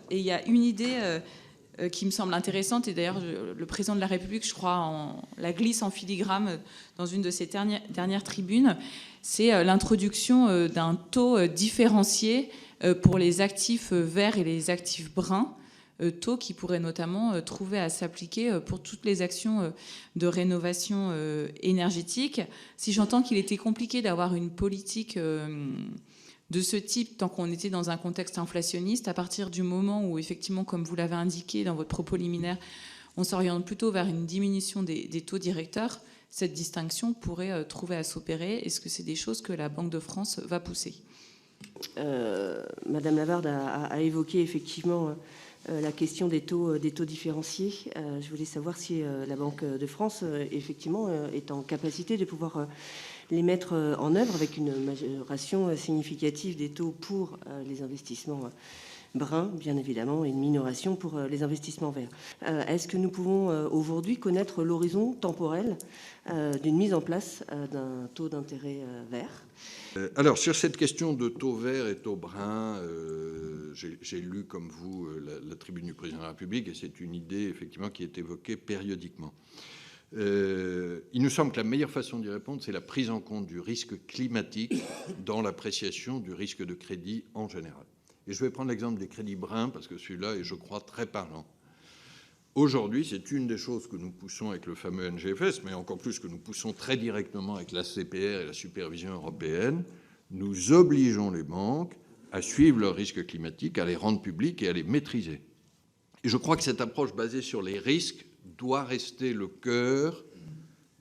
Et il y a une idée qui me semble intéressante, et d'ailleurs le président de la République, je crois, la glisse en filigrane dans une de ses dernières tribunes, c'est l'introduction d'un taux différencié pour les actifs verts et les actifs bruns, taux qui pourrait notamment trouver à s'appliquer pour toutes les actions de rénovation énergétique. Si j'entends qu'il était compliqué d'avoir une politique de ce type tant qu'on était dans un contexte inflationniste, à partir du moment où, effectivement, comme vous l'avez indiqué dans votre propos liminaire, on s'oriente plutôt vers une diminution des taux directeurs, cette distinction pourrait trouver à s'opérer. Est-ce que c'est des choses que la Banque de France va pousser ? Madame Lavarde a évoqué effectivement la question des taux différenciés. Je voulais savoir si la Banque de France, effectivement, est en capacité de pouvoir les mettre en œuvre avec une majoration significative des taux pour les investissements bruns, bien évidemment, et une minoration pour les investissements verts. Est-ce que nous pouvons aujourd'hui connaître l'horizon temporel d'une mise en place d'un taux d'intérêt vert ? Alors, sur cette question de taux vert et taux brun, j'ai lu, comme vous, la tribune du président de la République, et c'est une idée, effectivement, qui est évoquée périodiquement. Il nous semble que la meilleure façon d'y répondre, c'est la prise en compte du risque climatique dans l'appréciation du risque de crédit en général. Et je vais prendre l'exemple des crédits bruns, parce que celui-là est, je crois, très parlant. Aujourd'hui, c'est une des choses que nous poussons avec le fameux NGFS, mais encore plus que nous poussons très directement avec la CPR et la supervision européenne. Nous obligeons les banques à suivre leurs risques climatiques, à les rendre publics et à les maîtriser. Et je crois que cette approche basée sur les risques doit rester le cœur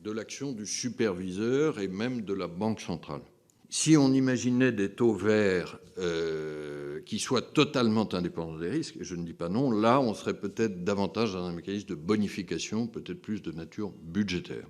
de l'action du superviseur et même de la Banque centrale. Si on imaginait des taux verts qui soient totalement indépendants des risques, et je ne dis pas non, là on serait peut-être davantage dans un mécanisme de bonification, peut-être plus de nature budgétaire.